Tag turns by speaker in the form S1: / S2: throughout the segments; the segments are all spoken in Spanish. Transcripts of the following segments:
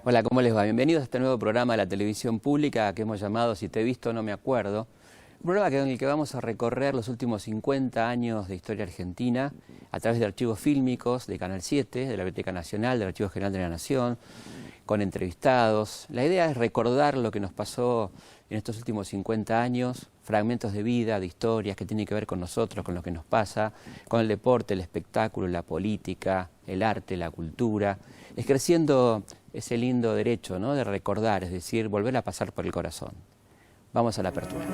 S1: Hola, ¿cómo les va? Bienvenidos a este nuevo programa de la televisión pública que hemos llamado Si te he visto no me acuerdo. Un programa en el que vamos a recorrer los últimos 50 años de historia argentina a través de archivos fílmicos de Canal 7, de la Biblioteca Nacional, del Archivo General de la Nación, con entrevistados. La idea es recordar lo que nos pasó en estos últimos 50 años, fragmentos de vida, de historias que tienen que ver con nosotros, con lo que nos pasa, con el deporte, el espectáculo, la política, el arte, la cultura, ejerciendo ese lindo derecho, ¿no?, de recordar, es decir, volver a pasar por el corazón. Vamos a la apertura.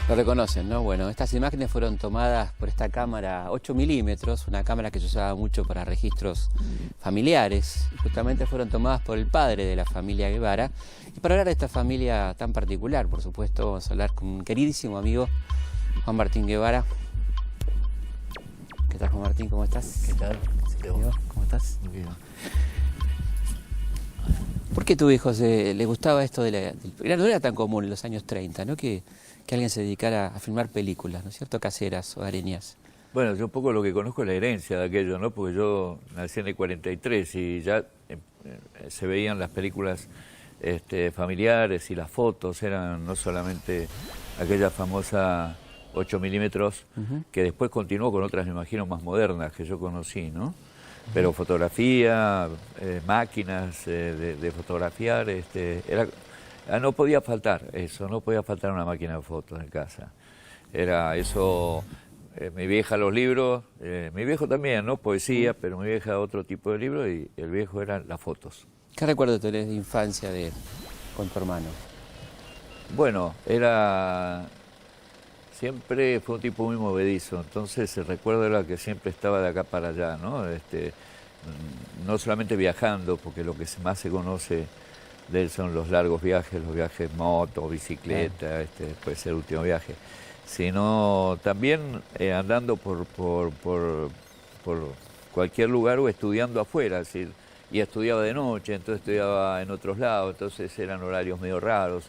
S1: Lo reconocen, ¿no? Bueno, estas imágenes fueron tomadas por esta cámara 8 milímetros, una cámara que se usaba mucho para registros familiares. Y justamente fueron tomadas por el padre de la familia Guevara. Y para hablar de esta familia tan particular, por supuesto, vamos a hablar con un queridísimo amigo, Juan Martín Guevara. ¿Qué tal, Juan Martín? ¿Cómo estás?
S2: ¿Qué tal?
S1: ¿Cómo estás?
S2: Muy bien.
S1: ¿Por qué a tu hijo le gustaba esto no era tan común en los años 30, ¿no?, que alguien se dedicara a filmar películas, ¿no es cierto?, caseras, hogareñas.
S2: Bueno, yo un poco lo que conozco es la herencia de aquello, ¿no? Porque yo nací en el 43 y ya se veían las películas familiares y las fotos, eran no solamente aquella famosa 8 milímetros, que después continuó con otras, me imagino, más modernas que yo conocí, ¿no? Pero fotografía, máquinas de fotografiar, no podía faltar eso, no podía faltar una máquina de fotos en casa. Era eso, mi vieja los libros, mi viejo también, ¿no? Poesía, pero mi vieja otro tipo de libros y el viejo eran las fotos.
S1: ¿Qué recuerdo tenés de infancia con tu hermano?
S2: Bueno, siempre fue un tipo muy movedizo, entonces el recuerdo era que siempre estaba de acá para allá, ¿no? No solamente viajando, porque lo que más se conoce de él son los largos viajes, los viajes moto, bicicleta, puede ser el último viaje, sino también andando por cualquier lugar o estudiando afuera, es decir, y estudiaba de noche, entonces estudiaba en otros lados, entonces eran horarios medio raros,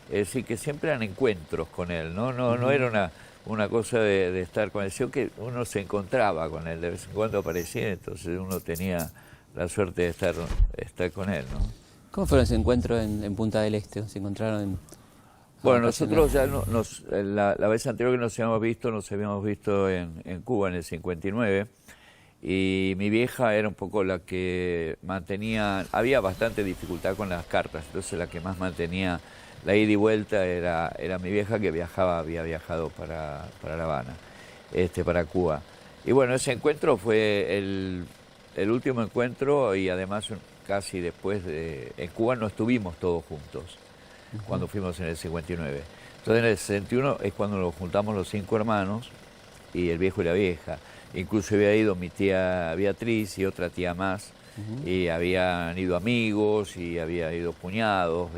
S2: es decir, que siempre eran encuentros con él, no era una cosa de estar con él, sino que uno se encontraba con él, de vez en cuando aparecía, entonces uno tenía la suerte de estar con él, ¿no?
S1: ¿Cómo fueron ese encuentro en Punta del Este? ¿Se encontraron en...?
S2: Bueno, nosotros ya la vez anterior que nos habíamos visto en Cuba en el 59, y mi vieja era un poco la que mantenía, había bastante dificultad con las cartas, entonces la que más mantenía la ida y vuelta era mi vieja, que había viajado para La Habana, para Cuba. Y bueno, ese encuentro fue el último encuentro, y además casi después en Cuba no estuvimos todos juntos, cuando fuimos en el 59. Entonces en el 61 es cuando nos juntamos los 5 hermanos, y el viejo y la vieja. Incluso había ido mi tía Beatriz y otra tía más, y habían ido amigos, y había ido cuñados,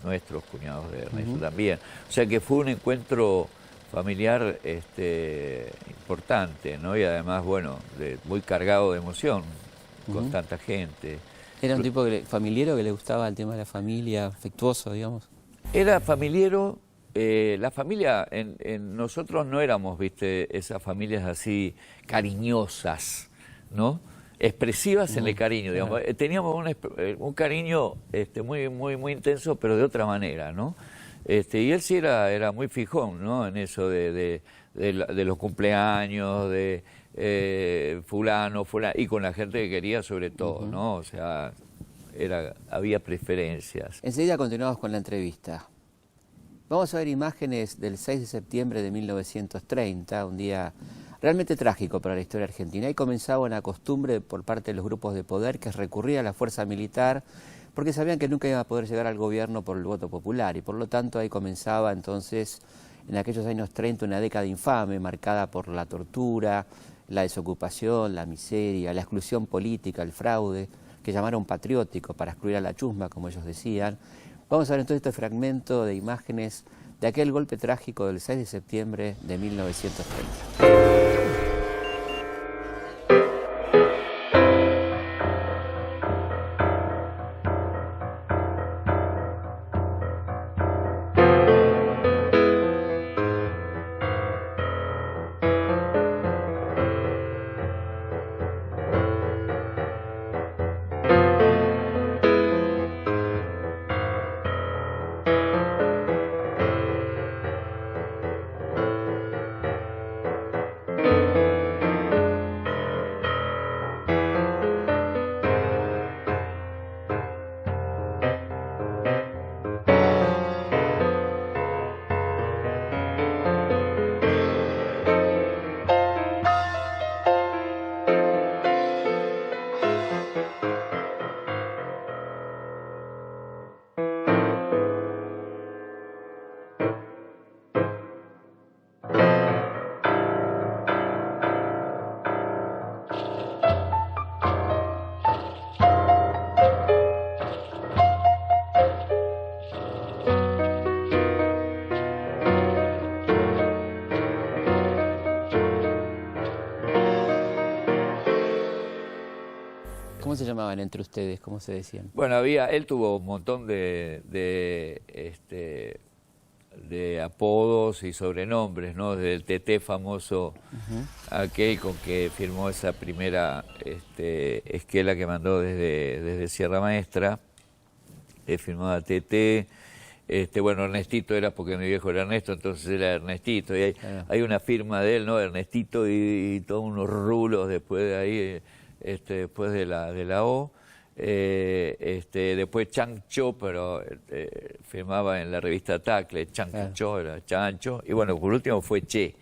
S2: nuestros cuñados de Ernesto también. O sea que fue un encuentro familiar importante, ¿no? Y además, bueno, muy cargado de emoción, con tanta gente.
S1: ¿Era un tipo familiero que le gustaba el tema de la familia, afectuoso, digamos?
S2: Era familiero. La familia, nosotros no éramos, viste, esas familias así cariñosas, ¿no? Expresivas en el cariño, digamos. Teníamos un cariño muy intenso, pero de otra manera, ¿no? Y él sí era muy fijón, ¿no?, en eso de los cumpleaños, de fulano, y con la gente que quería sobre todo, ¿no? O sea, había preferencias.
S1: Enseguida continuamos con la entrevista. Vamos a ver imágenes del 6 de septiembre de 1930, un día realmente trágico para la historia argentina. Ahí comenzaba una costumbre por parte de los grupos de poder que recurría a la fuerza militar porque sabían que nunca iban a poder llegar al gobierno por el voto popular, y por lo tanto ahí comenzaba entonces, en aquellos años 30, una década infame marcada por la tortura, la desocupación, la miseria, la exclusión política, el fraude, que llamaron patriótico para excluir a la chusma, como ellos decían. Vamos a ver entonces este fragmento de imágenes de aquel golpe trágico del 6 de septiembre de 1930. ¿Cómo se llamaban entre ustedes? ¿Cómo se decían?
S2: Bueno, él tuvo un montón de apodos y sobrenombres, ¿no? Desde el Teté famoso, aquel con que firmó esa primera esquela que mandó desde Sierra Maestra, firmaba Teté. Bueno, Ernestito era porque mi viejo era Ernesto, entonces era Ernestito. Y hay una firma de él, ¿no? Ernestito y todos unos rulos después de ahí, después de la O. Después Chancho, pero firmaba en la revista Tacle, Chancho, era Chancho. Y bueno, por último fue Che.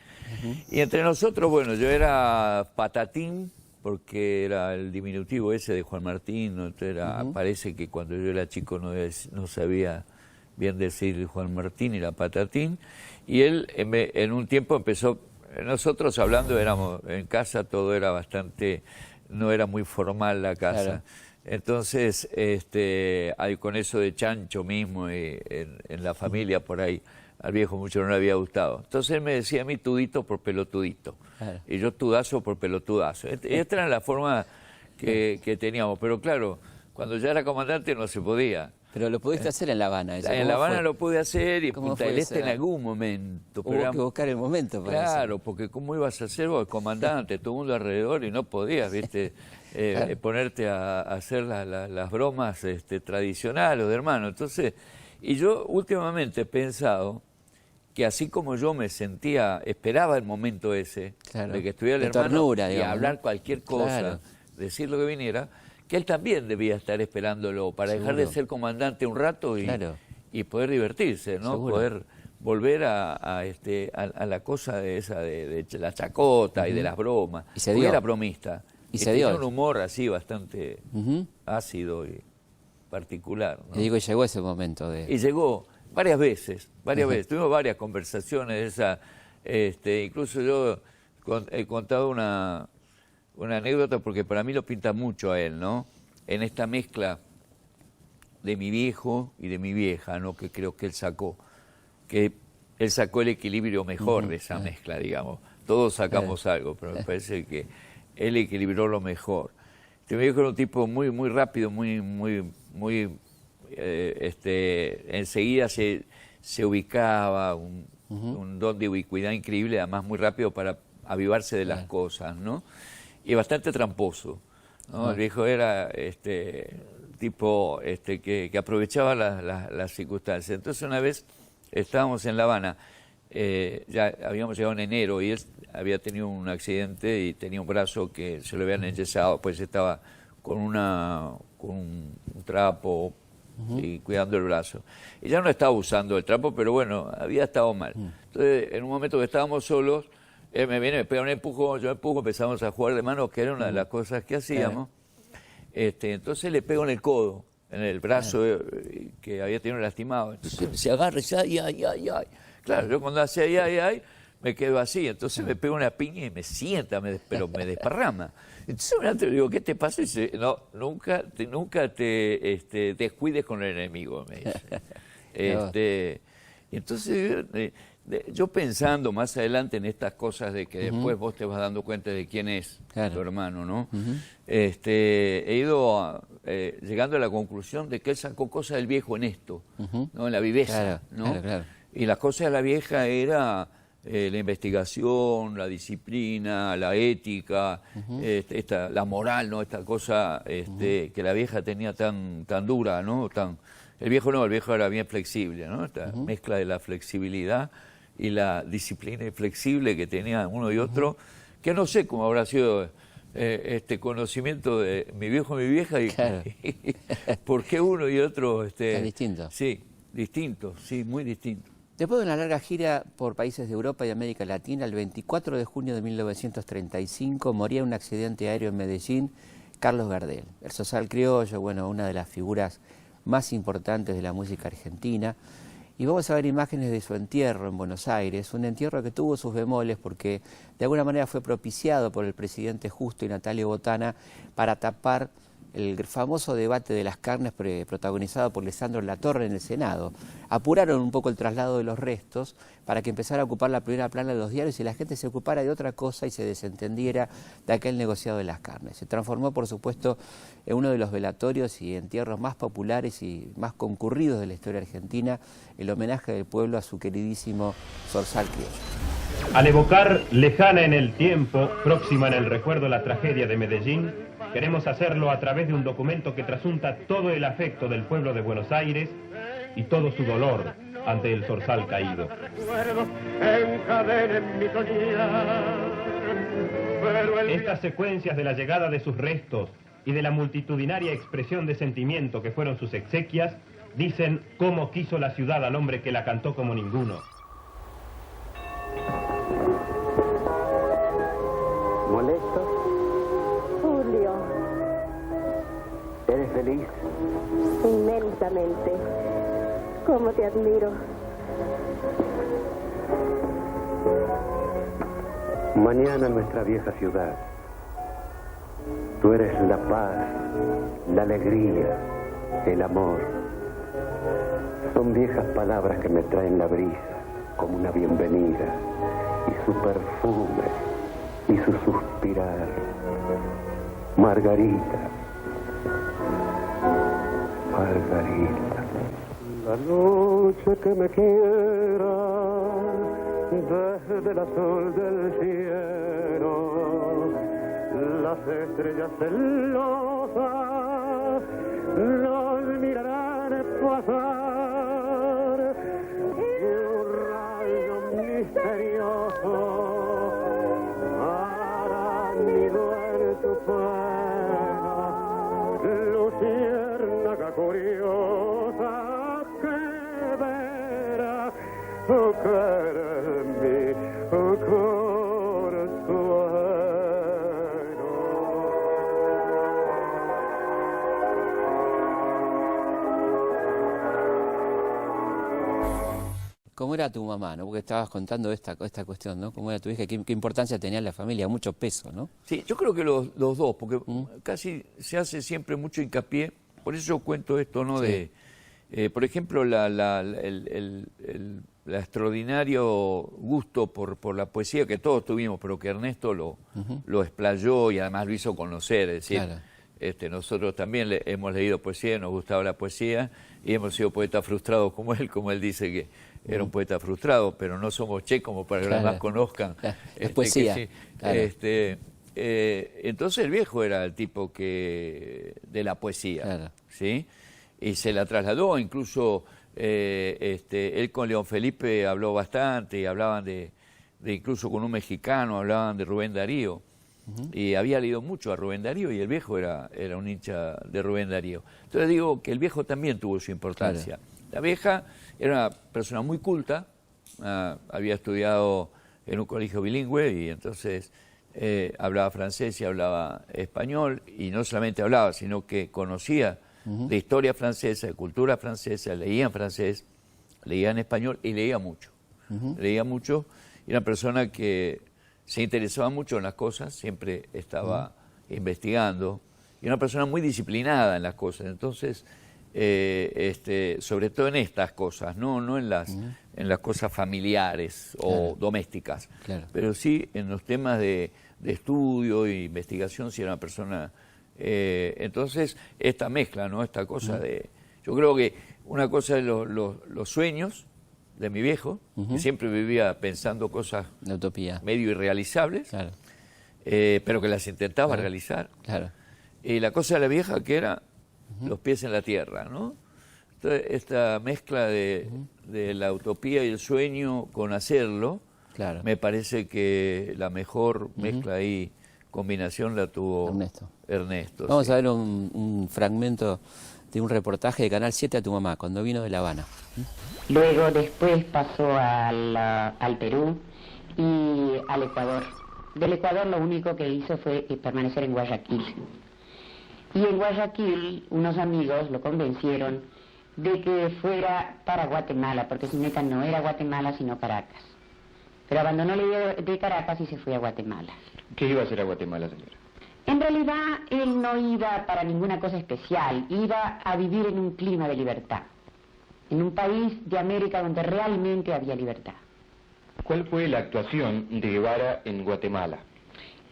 S2: Y entre nosotros, bueno, yo era Patatín, porque era el diminutivo ese de Juan Martín, ¿no? Entonces parece que cuando yo era chico no sabía bien decir Juan Martín y la Patatín, y él en un tiempo empezó, nosotros hablando éramos, en casa todo era bastante, no era muy formal la casa, claro. Entonces con eso de Chancho mismo y en la familia por ahí, al viejo mucho no le había gustado, entonces él me decía a mí tudito por pelotudito, claro. Y yo tudazo por pelotudazo, esta era la forma que teníamos, pero claro, cuando ya era comandante no se podía.
S1: Pero lo pudiste hacer en La Habana.
S2: En La Habana lo pude hacer y en Punta del Este en algún momento.
S1: Hubo que buscar el momento para eso.
S2: Claro, porque ¿cómo ibas a ser vos, comandante, todo el mundo alrededor y no podías, viste, claro. Ponerte a hacer las bromas tradicionales de hermano? Entonces, y yo últimamente he pensado que así como yo me sentía, esperaba el momento ese, claro, de que estuviera el hermano ternura, digamos, y hablar cualquier cosa, claro, decir lo que viniera, que él también debía estar esperándolo para dejar de ser comandante un rato y poder divertirse, ¿no? Seguro. Poder volver a la cosa de esa de la chacota y de las bromas.
S1: Y se dio.
S2: Porque era bromista.
S1: Y se dio.
S2: Tenía un humor así bastante ácido y particular, ¿no?
S1: Y digo, llegó ese momento de...
S2: Y llegó varias veces. Tuvimos varias conversaciones de esa. Incluso yo he contado una anécdota porque para mí lo pinta mucho a él, ¿no? En esta mezcla de mi viejo y de mi vieja, ¿no? Que creo que él sacó el equilibrio mejor de esa mezcla, digamos. Todos sacamos algo, pero me parece que él equilibró lo mejor. Mi viejo era un tipo muy, muy rápido, enseguida se ubicaba, un don de ubicuidad increíble, además muy rápido para avivarse de las cosas, ¿no? Y bastante tramposo, ¿no? El viejo era tipo que aprovechaba las circunstancias. Entonces una vez estábamos en La Habana, ya habíamos llegado en enero y él había tenido un accidente y tenía un brazo que se lo habían enyesado, pues estaba con un trapo y cuidando el brazo. Y ya no estaba usando el trapo, pero bueno, había estado mal. Entonces en un momento que estábamos solos, él me viene, me pega un empujón, yo empujo, empezamos a jugar de manos, que era una de las cosas que hacíamos. Entonces le pego en el codo, en el brazo que había tenido lastimado. Entonces se agarra y dice, ay. Claro, yo cuando hace ay, me quedo así. Entonces me pega una piña y me sienta, pero me desparrama. Entonces un rato le digo, ¿qué te pasa? Y dice, no, nunca te descuides con el enemigo, me dice. Y entonces yo pensando más adelante en estas cosas de que después vos te vas dando cuenta de quién es tu hermano, ¿no? He ido llegando a la conclusión de que él sacó cosas del viejo en esto, ¿no? En la viveza, ¿no? Y las cosas de la vieja era la investigación, la disciplina, la ética, la moral, ¿no? Esta cosa que la vieja tenía tan dura, ¿no? El viejo era bien flexible, ¿no? Esta mezcla de la flexibilidad y la disciplina inflexible que tenía uno y otro, que no sé cómo habrá sido este conocimiento de mi viejo y mi vieja y por qué uno y otro
S1: es distinto.
S2: Sí, distinto, sí, muy distinto.
S1: Después de una larga gira por países de Europa y América Latina, el 24 de junio de 1935 moría en un accidente aéreo en Medellín Carlos Gardel, el zorzal criollo, bueno, una de las figuras más importantes de la música argentina. Y vamos a ver imágenes de su entierro en Buenos Aires, un entierro que tuvo sus bemoles porque de alguna manera fue propiciado por el presidente Justo y Natalio Botana para tapar el famoso debate de las carnes protagonizado por Lisandro Latorre en el Senado. Apuraron un poco el traslado de los restos para que empezara a ocupar la primera plana de los diarios y la gente se ocupara de otra cosa y se desentendiera de aquel negociado de las carnes. Se transformó, por supuesto, en uno de los velatorios y entierros más populares y más concurridos de la historia argentina, el homenaje del pueblo a su queridísimo zorzal criollo.
S3: Al evocar lejana en el tiempo, próxima en el recuerdo la tragedia de Medellín, queremos hacerlo a través de un documento que trasunta todo el afecto del pueblo de Buenos Aires y todo su dolor ante el zorzal caído. Estas secuencias de la llegada de sus restos y de la multitudinaria expresión de sentimiento que fueron sus exequias dicen cómo quiso la ciudad al hombre que la cantó como ninguno.
S4: ¿Molesto?
S5: Julio,
S4: ¿Eres feliz?
S5: inmensamente. ¿Cómo te admiro?
S4: Mañana en nuestra vieja ciudad. Tú eres la paz, la alegría, el amor. Son viejas palabras que me traen la brisa, como una bienvenida, y su perfume, y su suspirar. Margarita, Margarita. La noche que me quiera, desde el azul del cielo, las estrellas celosas nos mirarán pasar, y un rayo misterioso hará nido en tu pelo, luciérnaga curiosa que verá caer en mi corazón.
S1: ¿Cómo era tu mamá, no? Porque estabas contando esta cuestión, ¿no? ¿Cómo era tu hija? ¿Qué importancia tenía en la familia? Mucho peso, ¿no?
S2: Sí, yo creo que los dos, porque casi se hace siempre mucho hincapié, por eso yo cuento esto, ¿no?
S1: Sí.
S2: Por ejemplo, el extraordinario gusto por la poesía que todos tuvimos, pero que Ernesto lo explayó y además lo hizo conocer, es decir, claro. Nosotros también hemos leído poesía, nos gustaba la poesía y hemos sido poetas frustrados como él dice que era un poeta frustrado, pero no somos Che como para que los demás conozcan.
S1: Es poesía.
S2: Sí,
S1: claro.
S2: Entonces el viejo era el tipo de la poesía, claro. ¿Sí? Y se la trasladó, incluso él con León Felipe habló bastante, y hablaban de incluso con un mexicano, hablaban de Rubén Darío, y había leído mucho a Rubén Darío, y el viejo era un hincha de Rubén Darío. Entonces digo que el viejo también tuvo su importancia. Claro. La vieja era una persona muy culta, había estudiado en un colegio bilingüe, y entonces hablaba francés y hablaba español, y no solamente hablaba, sino que conocía de historia francesa, de cultura francesa, leía en francés, leía en español y leía mucho. Leía mucho y una persona que se interesaba mucho en las cosas, siempre estaba investigando, y una persona muy disciplinada en las cosas. Entonces, sobre todo en estas cosas, no en las cosas familiares o domésticas, pero sí en los temas de estudio e investigación, si era una persona... entonces, esta mezcla, ¿no? Esta cosa de... Yo creo que una cosa es los sueños de mi viejo, que siempre vivía pensando cosas
S1: la utopía,
S2: medio irrealizables, pero que las intentaba realizar. Y la cosa de la vieja que era los pies en la tierra, ¿no? Entonces, esta mezcla de la utopía y el sueño con hacerlo, me parece que la mejor mezcla y combinación la tuvo Ernesto.
S1: Vamos a ver un fragmento de un reportaje de Canal 7 a tu mamá, cuando vino de La Habana.
S6: Luego después pasó al Perú y al Ecuador. Del Ecuador lo único que hizo fue permanecer en Guayaquil. Y en Guayaquil unos amigos lo convencieron de que fuera para Guatemala, porque su meta no era Guatemala sino Caracas. Pero abandonó la idea de Caracas y se fue a Guatemala.
S7: ¿Qué iba a hacer a Guatemala, señora?
S6: En realidad él no iba para ninguna cosa especial, iba a vivir en un clima de libertad, en un país de América donde realmente había libertad.
S7: ¿Cuál fue la actuación de Guevara en Guatemala?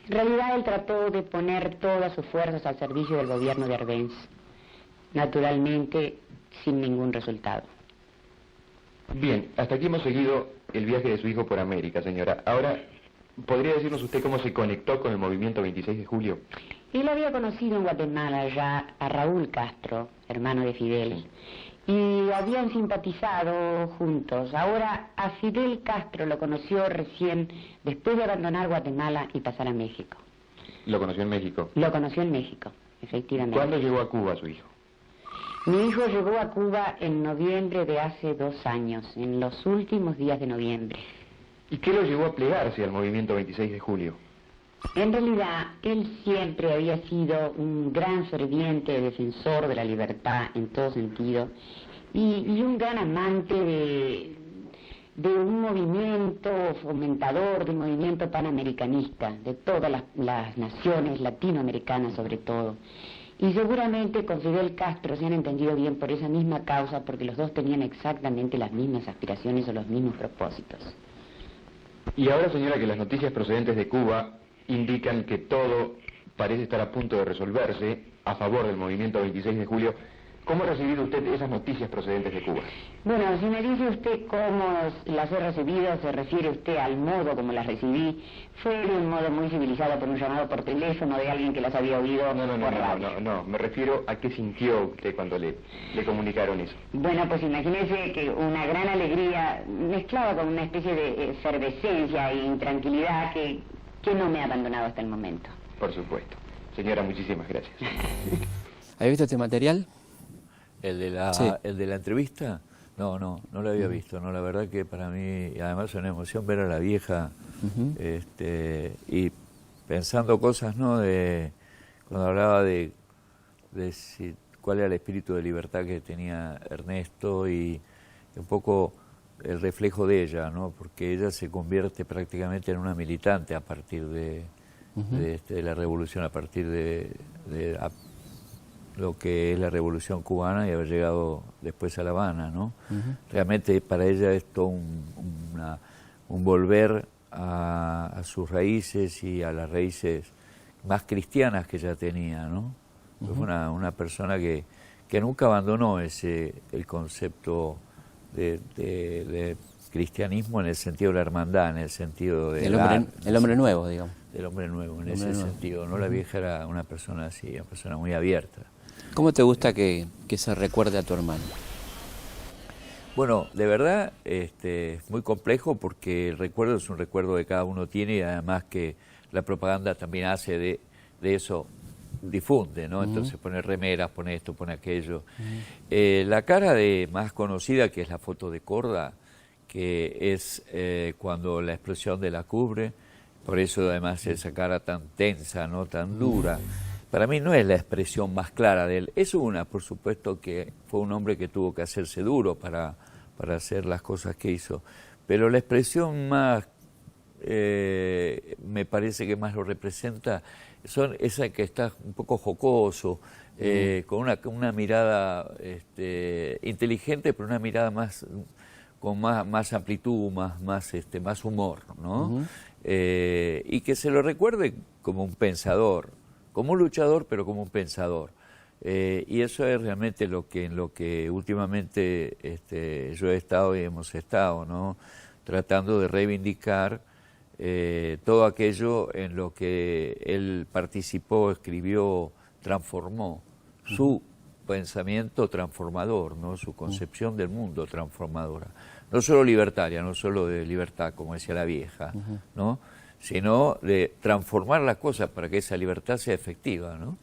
S6: En realidad él trató de poner todas sus fuerzas al servicio del gobierno de Arbenz, naturalmente sin ningún resultado.
S7: Bien, hasta aquí hemos seguido el viaje de su hijo por América, señora. Ahora, ¿podría decirnos usted cómo se conectó con el movimiento 26 de julio?
S6: Él había conocido en Guatemala ya a Raúl Castro, hermano de Fidel, y habían simpatizado juntos. Ahora a Fidel Castro lo conoció recién después de abandonar Guatemala y pasar a México.
S7: ¿Lo conoció en México?
S6: Lo conoció en México, efectivamente.
S7: ¿Cuándo llegó a Cuba su hijo?
S6: Mi hijo llegó a Cuba en noviembre de hace 2 años, en los últimos días de noviembre.
S7: ¿Y qué lo llevó a plegarse al movimiento 26 de julio?
S6: En realidad, él siempre había sido un gran ferviente defensor de la libertad en todo sentido y un gran amante de un movimiento fomentador, de un movimiento panamericanista, de todas las naciones latinoamericanas sobre todo. Y seguramente con Fidel Castro se han entendido bien por esa misma causa, porque los dos tenían exactamente las mismas aspiraciones o los mismos propósitos.
S7: Y ahora, señora, que las noticias procedentes de Cuba indican que todo parece estar a punto de resolverse a favor del movimiento 26 de julio, ¿cómo ha recibido usted esas noticias procedentes de Cuba?
S6: Bueno, si me dice usted cómo las he recibido, se refiere usted al modo como las recibí. Fue de un modo muy civilizado, por un llamado por teléfono de alguien que las había oído por radio.
S7: No, me refiero a qué sintió usted cuando le comunicaron eso.
S6: Bueno, pues imagínese que una gran alegría mezclada con una especie de efervescencia e intranquilidad que no me ha abandonado hasta el momento.
S7: Por supuesto. Señora, muchísimas gracias.
S1: ¿Has visto este material?
S2: ¿El de la entrevista? No lo había visto. No, la verdad que para mí, y además es una emoción ver a la vieja y pensando cosas, ¿no? Cuando hablaba de cuál era el espíritu de libertad que tenía Ernesto y un poco el reflejo de ella, ¿no? Porque ella se convierte prácticamente en una militante a partir de la revolución, a partir de lo que es la revolución cubana y haber llegado después a La Habana, ¿no? Realmente para ella es todo un volver a sus raíces y a las raíces más cristianas que ella tenía, ¿no? Fue una persona que nunca abandonó el concepto de cristianismo en el sentido de la hermandad, en el sentido de
S1: el hombre nuevo, digamos.
S2: Del hombre nuevo, en ese sentido, ¿no? La vieja era una persona así, una persona muy abierta.
S1: ¿Cómo te gusta que se recuerde a tu hermano?
S2: Bueno, de verdad es muy complejo porque el recuerdo es un recuerdo que cada uno tiene y además que la propaganda también hace de eso, difunde, ¿no? Entonces pone remeras, pone esto, pone aquello. La cara más conocida, que es la foto de Corda, que es cuando la explosión de la cubre, por eso además esa cara tan tensa, ¿no? Tan dura. Para mí no es la expresión más clara de él. Es por supuesto, que fue un hombre que tuvo que hacerse duro para hacer las cosas que hizo. Pero la expresión más me parece que más lo representa, son esa que está un poco jocoso, con una mirada inteligente, pero una mirada más con más amplitud, más humor, ¿no? Y que se lo recuerde como un pensador, como un luchador, pero como un pensador. Y eso es realmente en lo que últimamente yo he estado y hemos estado, ¿no? Tratando de reivindicar todo aquello en lo que él participó, escribió, transformó, su pensamiento transformador, ¿no? Su concepción del mundo transformadora. No solo libertaria, no solo de libertad, como decía la vieja, ¿no? Sino de transformar las cosas para que esa libertad sea efectiva, ¿no?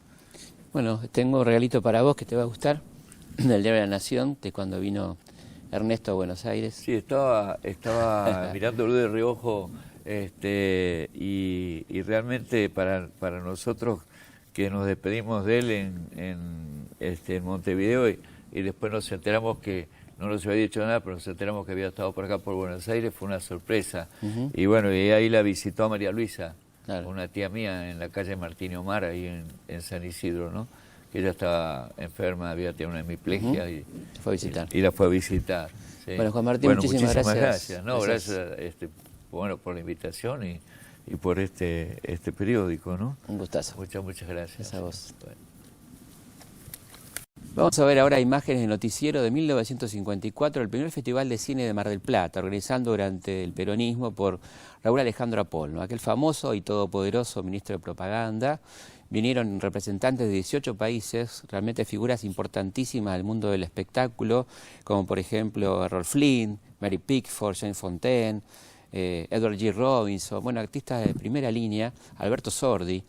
S1: Bueno, tengo un regalito para vos que te va a gustar, del Diario de la Nación, de cuando vino Ernesto a Buenos Aires.
S2: Sí, estaba mirándolo de reojo, y realmente para nosotros que nos despedimos de él en Montevideo y después nos enteramos que no nos había dicho nada, pero nos enteramos que había estado por acá por Buenos Aires, fue una sorpresa. Y bueno, y ahí la visitó a María Luisa, claro, una tía mía en la calle Martín Omar, ahí en San Isidro, ¿no? Que ella estaba enferma, había tenido una hemiplegia y
S1: fue a visitar.
S2: Y la fue a visitar. Sí.
S1: Bueno, Juan Martín, muchísimas gracias.
S2: No, gracias bueno, por la invitación y por este periódico, ¿no?
S1: Un gustazo.
S2: Muchas gracias.
S1: Gracias a vos.
S2: Bueno.
S1: Vamos a ver ahora imágenes del noticiero de 1954, el primer Festival de Cine de Mar del Plata, organizado durante el peronismo por Raúl Alejandro Apol, ¿no? Aquel famoso y todopoderoso ministro de propaganda. Vinieron representantes de 18 países, realmente figuras importantísimas del mundo del espectáculo, como por ejemplo Errol Flynn, Mary Pickford, Jane Fontaine, Edward G. Robinson, bueno, artistas de primera línea, Alberto Sordi.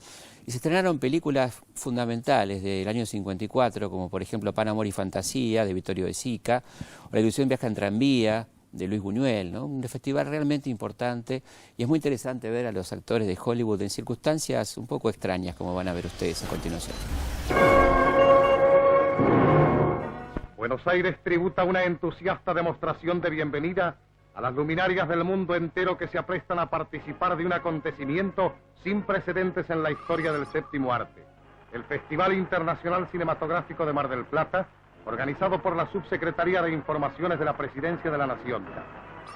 S1: Y se estrenaron películas fundamentales del año 54, como por ejemplo Pan, Amor y Fantasía, de Vittorio De Sica, o La ilusión viaja en tranvía, de Luis Buñuel, ¿no? Un festival realmente importante, y es muy interesante ver a los actores de Hollywood en circunstancias un poco extrañas, como van a ver ustedes a continuación.
S8: Buenos Aires tributa una entusiasta demostración de bienvenida a las luminarias del mundo entero que se aprestan a participar de un acontecimiento sin precedentes en la historia del séptimo arte. El Festival Internacional Cinematográfico de Mar del Plata, organizado por la Subsecretaría de Informaciones de la Presidencia de la Nación.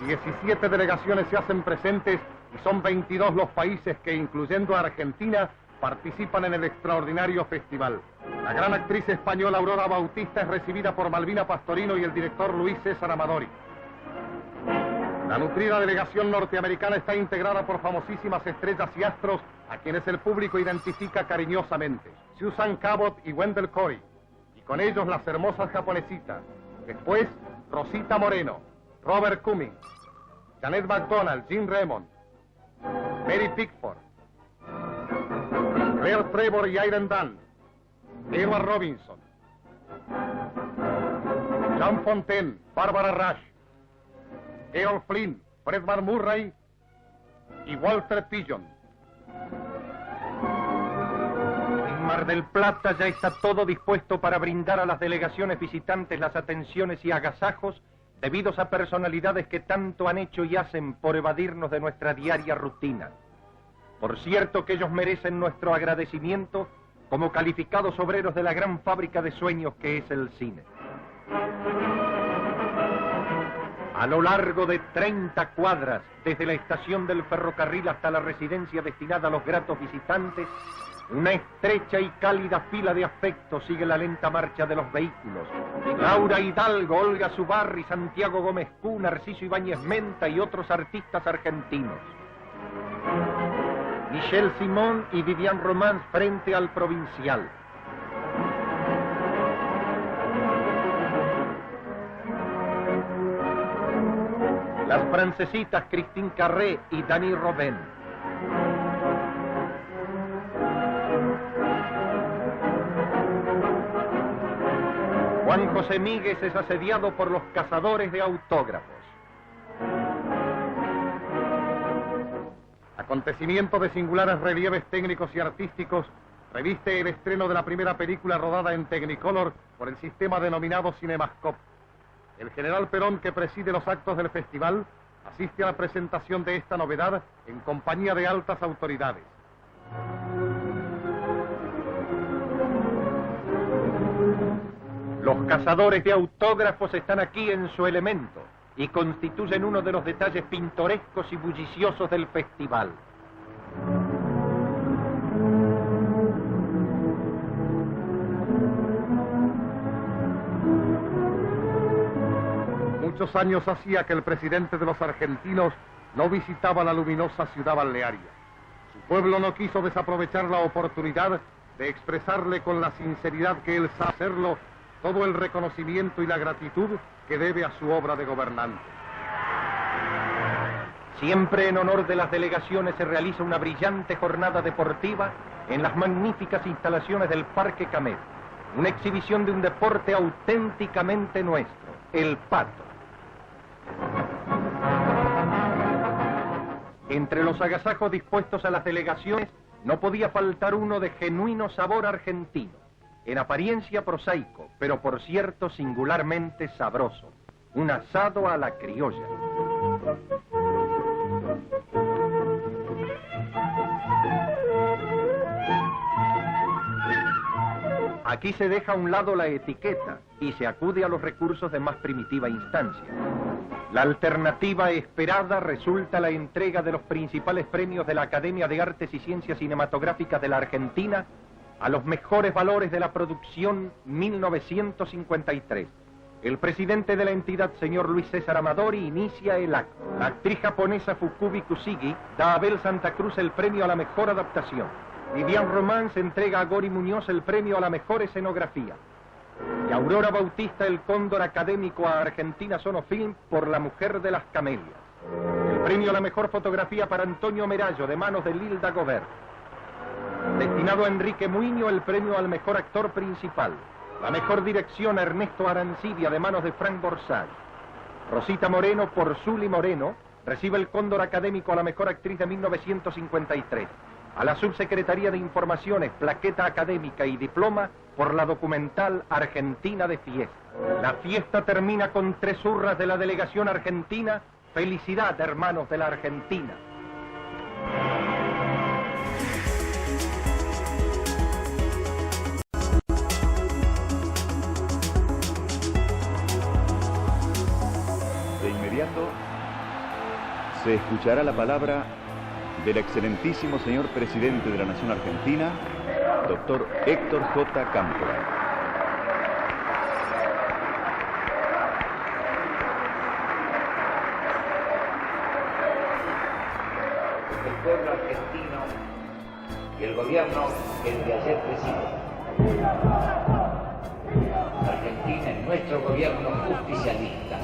S8: 17 delegaciones se hacen presentes y son 22 los países que, incluyendo a Argentina, participan en el extraordinario festival. La gran actriz española Aurora Bautista es recibida por Malvina Pastorino y el director Luis César Amadori. La nutrida delegación norteamericana está integrada por famosísimas estrellas y astros a quienes el público identifica cariñosamente. Susan Cabot y Wendell Corey. Y con ellos las hermosas japonesitas. Después, Rosita Moreno, Robert Cummings, Janet McDonald, Jim Raymond, Mary Pickford, Claire Trevor y Irene Dunn, Edward Robinson, Jean Fontaine, Barbara Rush, Errol Flynn, Fred Murray y Walter Pidgeon. En Mar del Plata ya está todo dispuesto para brindar a las delegaciones visitantes las atenciones y agasajos debidos a personalidades que tanto han hecho y hacen por evadirnos de nuestra diaria rutina. Por cierto que ellos merecen nuestro agradecimiento como calificados obreros de la gran fábrica de sueños que es el cine. A lo largo de 30 cuadras, desde la estación del ferrocarril hasta la residencia destinada a los gratos visitantes, una estrecha y cálida fila de afecto sigue la lenta marcha de los vehículos. Laura Hidalgo, Olga Zubarri, Santiago Gómez Cú, Narciso Ibáñez Menta y otros artistas argentinos. Michelle Simón y Vivian Romance frente al Provincial. Las francesitas Christine Carré y Dani Robben. Juan José Míguez es asediado por los cazadores de autógrafos. Acontecimiento de singulares relieves técnicos y artísticos reviste el estreno de la primera película rodada en Technicolor por el sistema denominado Cinemascope. El general Perón, que preside los actos del festival, asiste a la presentación de esta novedad en compañía de altas autoridades.
S3: Los cazadores de autógrafos están aquí en su elemento y constituyen uno de los detalles pintorescos y bulliciosos del festival.
S8: Muchos años hacía que el presidente de los argentinos no visitaba la luminosa ciudad balnearia. Su pueblo no quiso desaprovechar la oportunidad de expresarle con la sinceridad que él sabe hacerlo todo el reconocimiento y la gratitud que debe a su obra de gobernante.
S3: Siempre en honor de las delegaciones se realiza una brillante jornada deportiva en las magníficas instalaciones del Parque Camet. Una exhibición de un deporte auténticamente nuestro, el pato. Entre los agasajos dispuestos a las delegaciones no podía faltar uno de genuino sabor argentino, en apariencia prosaico, pero por cierto singularmente sabroso, un asado a la criolla. Aquí se deja a un lado la etiqueta y se acude a los recursos de más primitiva instancia. La alternativa esperada resulta la entrega de los principales premios de la Academia de Artes y Ciencias Cinematográficas de la Argentina a los mejores valores de la producción 1953. El presidente de la entidad, señor Luis César Amadori, inicia el acto. La actriz japonesa Fukubi Kusigi da a Abel Santa Cruz el premio a la mejor adaptación. Vivian Román se entrega a Gori Muñoz el premio a la mejor escenografía. Y Aurora Bautista el cóndor académico a Argentina Sonofilm por La Mujer de las Camelias. El premio a la mejor fotografía para Antonio Merallo de manos de Lilda Gobert. Destinado a Enrique Muiño el premio al mejor actor principal. La mejor dirección a Ernesto Arancibia de manos de Frank Borsari. Rosita Moreno por Zuli Moreno recibe el cóndor académico a la mejor actriz de 1953. A la Subsecretaría de Informaciones, plaqueta académica y diploma por la documental Argentina de Fiesta. La fiesta termina con 3 hurras de la delegación argentina. Felicidad, hermanos de la Argentina.
S9: De inmediato se escuchará la palabra del excelentísimo señor presidente de la Nación Argentina, doctor Héctor J. Cámpora.
S10: El pueblo argentino y el gobierno que el de ayer preside. Argentina es nuestro gobierno justicialista.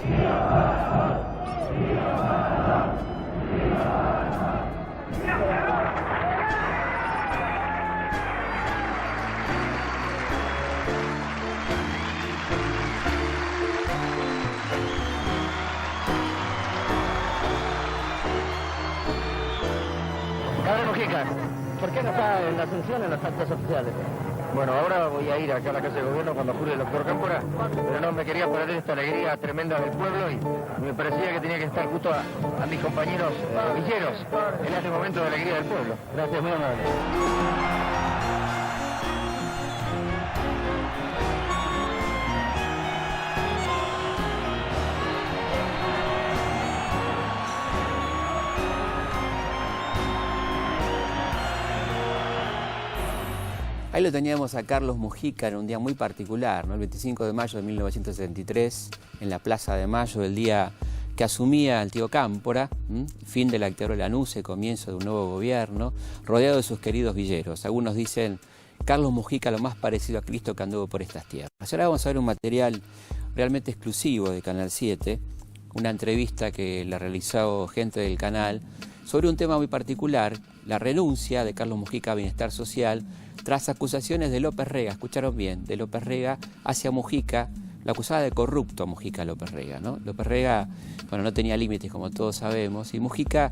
S11: Padre Mujica, ¿por qué no está en la asunción en los actos oficiales? Bueno, ahora voy a ir acá a la Casa de Gobierno cuando jure el doctor Cámpora, pero no me quería perder esta alegría tremenda del pueblo y me parecía que tenía que estar justo a mis compañeros villeros en este momento de alegría del pueblo. Gracias, muy amable.
S1: Ahí lo teníamos a Carlos Mujica en un día muy particular, ¿no? El 25 de mayo de 1973, en la Plaza de Mayo, el día que asumía el tío Cámpora, fin de la dictadura de Lanuse, comienzo de un nuevo gobierno, rodeado de sus queridos villeros. Algunos dicen, Carlos Mujica lo más parecido a Cristo que anduvo por estas tierras. Ahora vamos a ver un material realmente exclusivo de Canal 7, una entrevista que la realizó gente del canal sobre un tema muy particular, la renuncia de Carlos Mujica a Bienestar Social tras acusaciones de López Rega, escucharon bien, de López Rega hacia Mujica, lo acusaba de corrupto a Mujica López Rega, ¿no? López Rega, bueno, no tenía límites como todos sabemos, y Mujica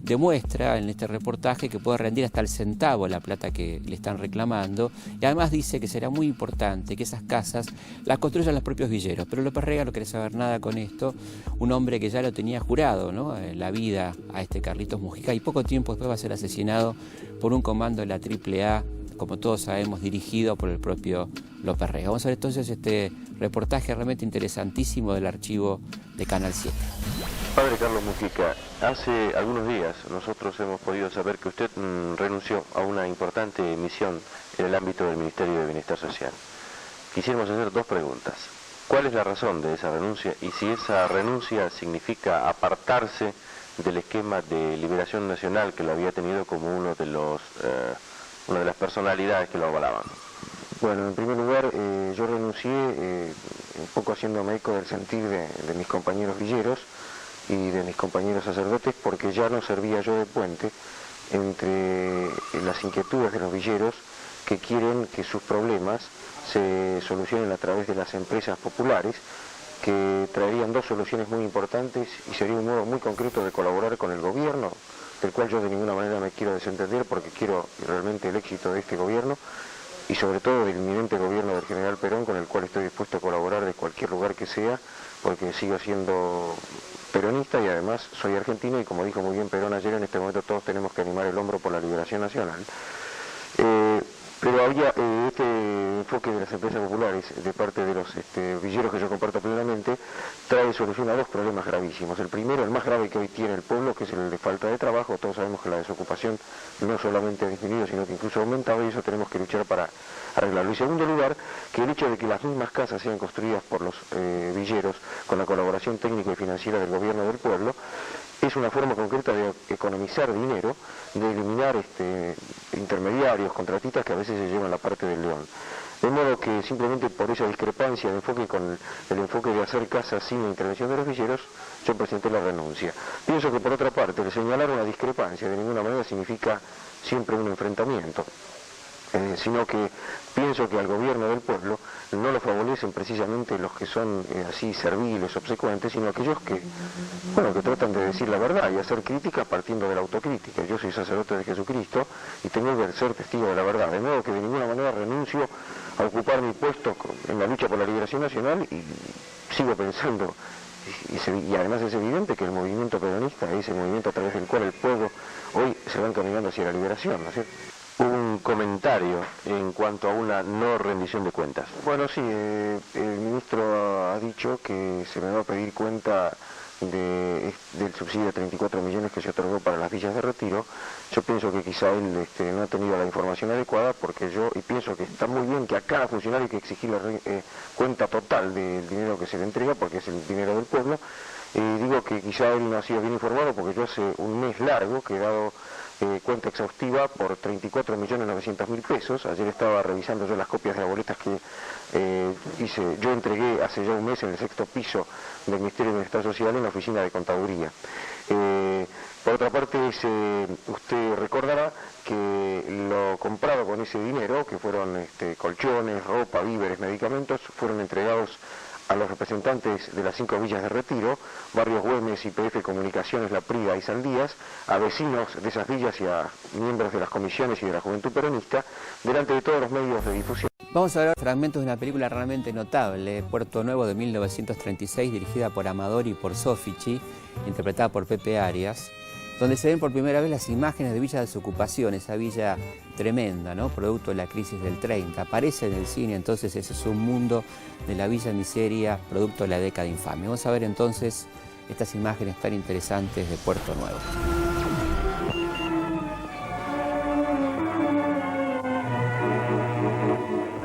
S1: demuestra en este reportaje que puede rendir hasta el centavo la plata que le están reclamando, y además dice que será muy importante que esas casas las construyan los propios villeros. Pero López Rega no quiere saber nada con esto, un hombre que ya lo tenía jurado, ¿no?, la vida a este Carlitos Mujica, y poco tiempo después va a ser asesinado por un comando de la AAA, como todos sabemos, dirigido por el propio López Rega. Vamos a ver entonces este reportaje realmente interesantísimo del archivo de Canal 7.
S12: Padre Carlos Mujica, hace algunos días nosotros hemos podido saber que usted renunció a una importante misión en el ámbito del Ministerio de Bienestar Social. Quisiéramos hacer dos preguntas. ¿Cuál es la razón de esa renuncia y si esa renuncia significa apartarse del esquema de liberación nacional que lo había tenido como una de las personalidades que lo avalaban?
S13: Bueno, en primer lugar, yo renuncié un poco haciéndome eco del sentir de mis compañeros villeros y de mis compañeros sacerdotes, porque ya no servía yo de puente entre las inquietudes de los villeros que quieren que sus problemas se solucionen a través de las empresas populares, que traerían dos soluciones muy importantes y sería un modo muy concreto de colaborar con el gobierno, del cual yo de ninguna manera me quiero desentender porque quiero realmente el éxito de este gobierno y sobre todo del inminente gobierno del general Perón, con el cual estoy dispuesto a colaborar de cualquier lugar que sea, porque sigo siendo peronista y además soy argentino y, como dijo muy bien Perón ayer, en este momento todos tenemos que animar el hombro por la liberación nacional. Pero había este enfoque de las empresas populares de parte de los villeros que yo comparto plenamente, trae solución a dos problemas gravísimos. El primero, el más grave que hoy tiene el pueblo, que es el de falta de trabajo. Todos sabemos que la desocupación no solamente ha disminuido, sino que incluso ha aumentado, y eso tenemos que luchar para arreglarlo. Y en segundo lugar, que el hecho de que las mismas casas sean construidas por los villeros con la colaboración técnica y financiera del gobierno del pueblo, es una forma concreta de economizar dinero, de eliminar intermediarios, contratistas que a veces se llevan la parte del león. De modo que simplemente por esa discrepancia de enfoque con el enfoque de hacer casas sin la intervención de los villeros, yo presenté la renuncia. Pienso que por otra parte, el señalar una discrepancia de ninguna manera significa siempre un enfrentamiento, sino que pienso que al gobierno del pueblo no lo favorecen precisamente los que son así serviles, obsecuentes, sino aquellos que tratan de decir la verdad y hacer críticas partiendo de la autocrítica. Yo soy sacerdote de Jesucristo y tengo que ser testigo de la verdad, de modo que de ninguna manera renuncio a ocupar mi puesto en la lucha por la liberación nacional, y sigo pensando, y además es evidente que el movimiento peronista es el movimiento a través del cual el pueblo hoy se va encaminando hacia la liberación, ¿no es cierto?
S12: Un comentario en cuanto a una no rendición de cuentas.
S13: Bueno, sí, el ministro ha dicho que se me va a pedir cuenta del subsidio de 34 millones que se otorgó para las villas de retiro. Yo pienso que quizá él no ha tenido la información adecuada, porque y pienso que está muy bien que a cada funcionario hay que exigirle cuenta total del dinero que se le entrega, porque es el dinero del pueblo. Digo que quizá él no ha sido bien informado, porque yo hace un mes largo que he dado cuenta exhaustiva por 34.900.000 pesos. Ayer estaba revisando yo las copias de las boletas que yo entregué hace ya un mes en el 6º piso del Ministerio de Bienestar Social, en la oficina de contaduría. Por otra parte, usted recordará que lo comprado con ese dinero, que fueron colchones, ropa, víveres, medicamentos, fueron entregados a los representantes de las 5 villas de retiro, Barrios Güemes, YPF Comunicaciones, La Prida y Saldías, a vecinos de esas villas y a miembros de las comisiones y de la Juventud Peronista, delante de todos los medios de difusión.
S1: Vamos a ver fragmentos de una película realmente notable, Puerto Nuevo, de 1936, dirigida por Amador y por Sofici, interpretada por Pepe Arias, donde se ven por primera vez las imágenes de Villa Desocupación, esa villa tremenda, ¿no?, producto de la crisis del 30. Aparece en el cine, entonces ese es un mundo de la Villa Miseria, producto de la década infame. Vamos a ver entonces estas imágenes tan interesantes de Puerto Nuevo.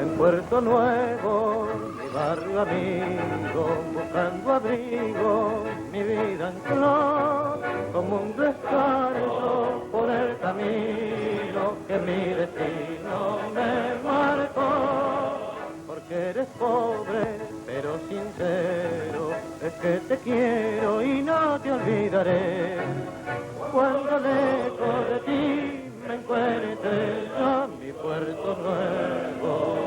S14: En Puerto Nuevo, mi barrio amigo, buscando abrigo, mi vida en flor, como un descanso por el camino que mi destino me marcó. Porque eres pobre, pero sincero, es que te quiero y no te olvidaré. Cuando lejos de ti me encuentre a mi Puerto Nuevo,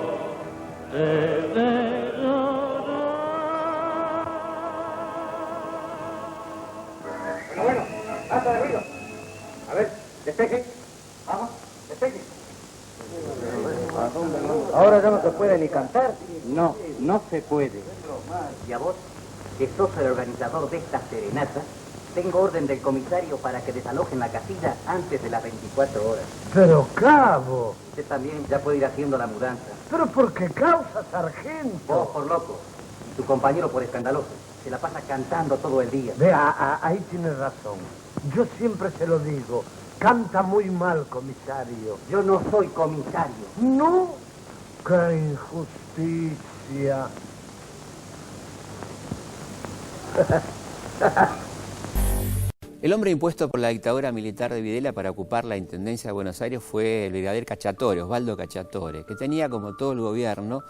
S15: Bueno, hasta de ruido. Ahora ya no se puede ni cantar.
S16: No, no se puede.
S17: Y a vos, que sos el organizador de esta serenata, tengo orden del comisario para que desalojen la casilla antes de las 24 horas.
S15: Pero, cabo.
S17: Usted también ya puede ir haciendo la mudanza.
S15: ¿Pero por qué causa, sargento?
S17: Vos por loco y tu compañero por escandaloso. Se la pasa cantando todo el día.
S15: Vea, ahí tiene razón. Yo siempre se lo digo. Canta muy mal, comisario.
S17: Yo no soy comisario.
S15: No. ¡Qué injusticia!
S1: El hombre impuesto por la dictadura militar de Videla para ocupar la Intendencia de Buenos Aires fue el brigadier Cacciatore, Osvaldo Cacciatore, que tenía, como todo el gobierno,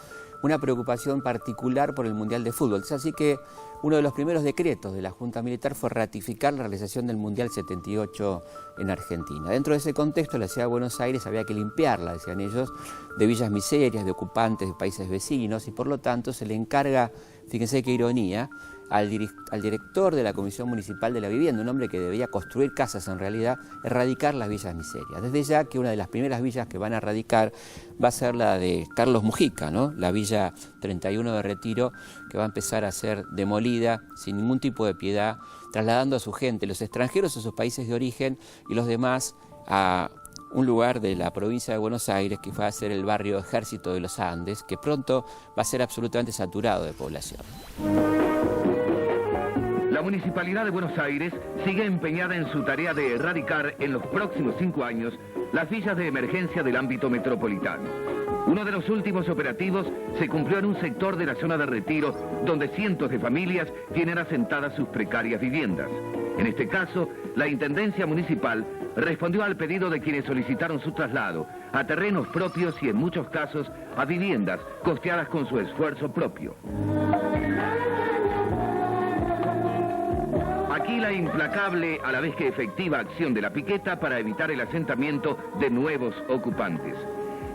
S1: una preocupación particular por el Mundial de Fútbol. Es así que uno de los primeros decretos de la Junta Militar fue ratificar la realización del Mundial 78 en Argentina. Dentro de ese contexto, la ciudad de Buenos Aires había que limpiarla, decían ellos, de villas miserias, de ocupantes de países vecinos, y por lo tanto se le encarga, fíjense qué ironía, al director de la Comisión Municipal de la Vivienda, un hombre que debía construir casas en realidad, erradicar las villas miserias. Desde ya que una de las primeras villas que van a erradicar va a ser la de Carlos Mujica, ¿no? La villa 31 de Retiro, que va a empezar a ser demolida sin ningún tipo de piedad, trasladando a su gente, los extranjeros a sus países de origen y los demás a un lugar de la provincia de Buenos Aires que va a ser el barrio Ejército de los Andes, que pronto va a ser absolutamente saturado de población.
S18: La Municipalidad de Buenos Aires sigue empeñada en su tarea de erradicar en los próximos 5 años las villas de emergencia del ámbito metropolitano. Uno de los últimos operativos se cumplió en un sector de la zona de Retiro, donde cientos de familias tienen asentadas sus precarias viviendas. En este caso, la Intendencia Municipal respondió al pedido de quienes solicitaron su traslado a terrenos propios y en muchos casos a viviendas costeadas con su esfuerzo propio. Aquí la implacable, a la vez que efectiva acción de la piqueta para evitar el asentamiento de nuevos ocupantes.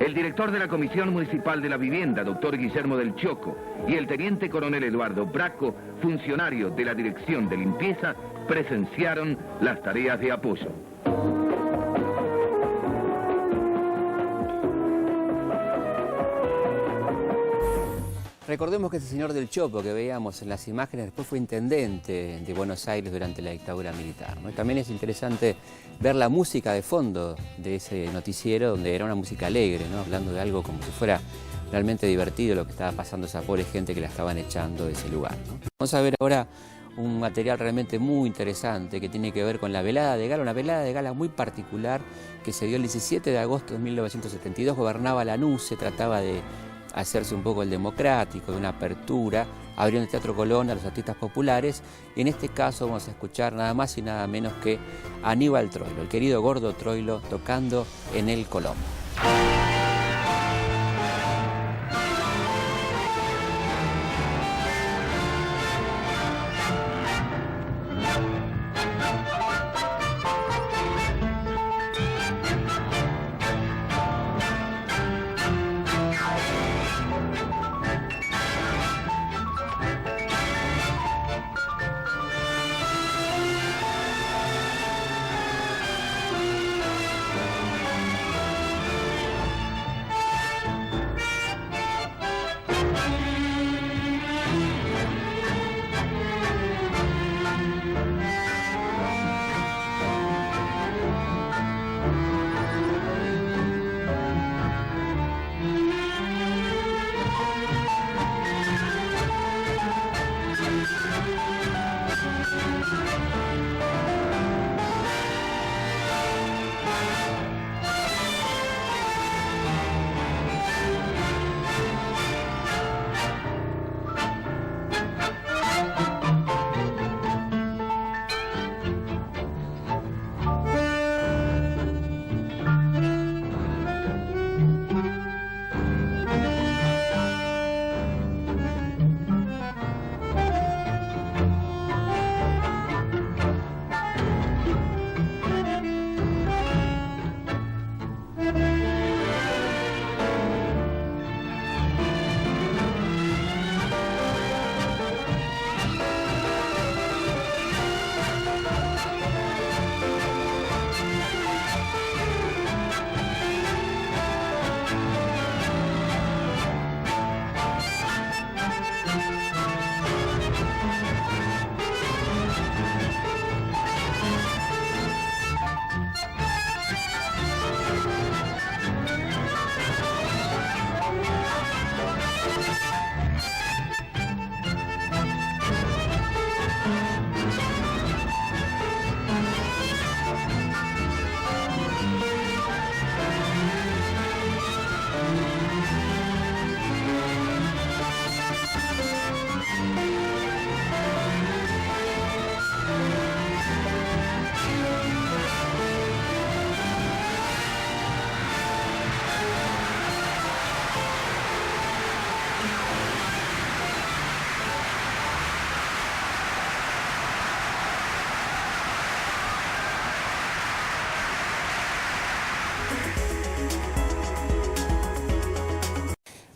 S18: El director de la Comisión Municipal de la Vivienda, doctor Guillermo del Choco, y el teniente coronel Eduardo Braco, funcionario de la Dirección de Limpieza, presenciaron las tareas de apoyo.
S1: Recordemos que ese señor del Chopo que veíamos en las imágenes después fue intendente de Buenos Aires durante la dictadura militar, ¿no? Y también es interesante ver la música de fondo de ese noticiero, donde era una música alegre, ¿no? Hablando de algo como si fuera realmente divertido lo que estaba pasando a esa pobre gente que la estaban echando de ese lugar, ¿no? Vamos a ver ahora un material realmente muy interesante que tiene que ver con la velada de gala, una velada de gala muy particular que se dio el 17 de agosto de 1972, gobernaba Lanús, se trataba de hacerse un poco el democrático, de una apertura, abrieron el Teatro Colón a los artistas populares, y en este caso vamos a escuchar nada más y nada menos que a Aníbal Troilo, el querido Gordo Troilo, tocando en el Colón.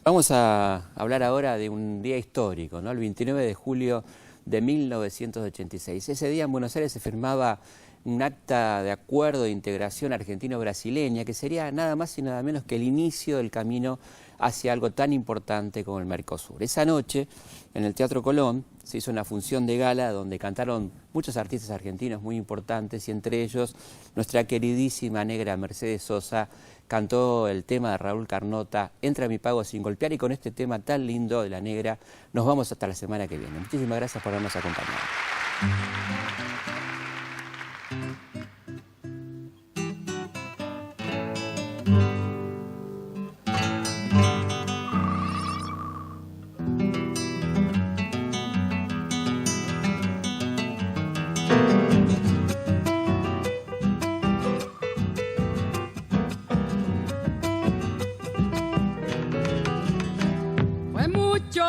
S1: Vamos a hablar ahora de un día histórico, ¿no? El 29 de julio de 1986. Ese día en Buenos Aires se firmaba un acta de acuerdo de integración argentino-brasileña que sería nada más y nada menos que el inicio del camino hacia algo tan importante como el Mercosur. Esa noche, en el Teatro Colón, se hizo una función de gala donde cantaron muchos artistas argentinos muy importantes y entre ellos nuestra queridísima negra Mercedes Sosa cantó el tema de Raúl Carnota, Entra mi pago sin golpear, y con este tema tan lindo de la negra nos vamos hasta la semana que viene. Muchísimas gracias por habernos acompañado.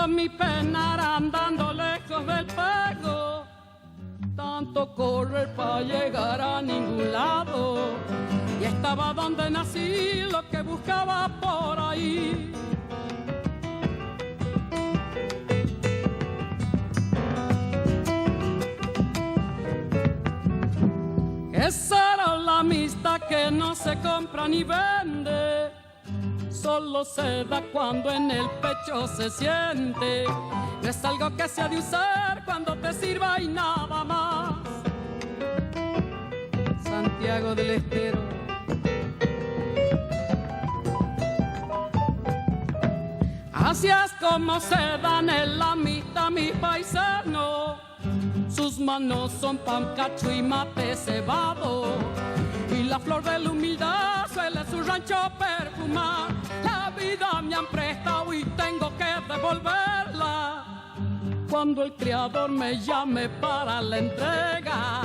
S19: Mi pena andando lejos del pago, tanto correr para llegar a ningún lado, y estaba donde nací, lo que buscaba por ahí. Esa era la amistad que no se compra ni vende, solo se da cuando en el pecho se siente. No es algo que se ha de usar cuando te sirva y nada más. Santiago del Estero. Así es como se dan en la amistad mis paisanos. Sus manos son pan, cacho y mate cebado, y la flor de la humildad suele su rancho perfumar. La vida me han prestado y tengo que devolverla cuando el Creador me llame para la entrega,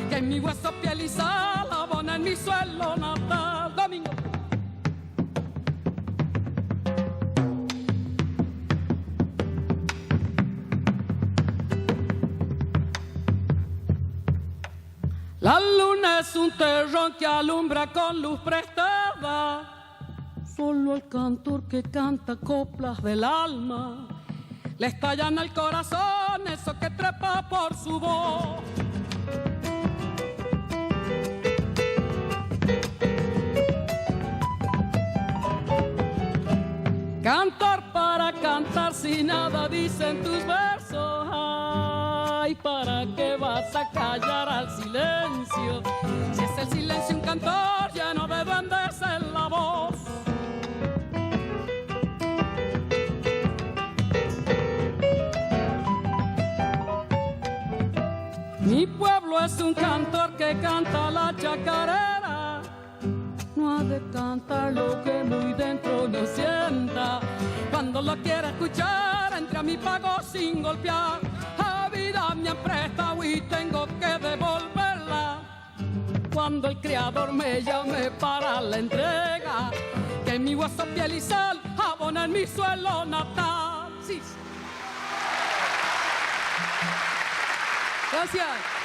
S19: que en mi hueso, piel y sal abona en mi suelo natal. Domingo. La luna es un terrón que alumbra con luz prestada, solo el cantor que canta coplas del alma le estalla en el corazón eso que trepa por su voz. Cantor para cantar si nada dicen tus versos. Ay, ¿para qué vas a callar al silencio? Si es el silencio un cantor lleno de duendes en la voz. Mi pueblo es un cantor que canta la chacarera, no ha de cantar lo que muy dentro no sienta. Cuando lo quiera escuchar, entre a mi pago sin golpear. A vida me han prestado y tengo que devolverla cuando el Creador me llame para la entrega, que mi hueso, piel y sal abona en mi suelo natal. Sí. Gracias.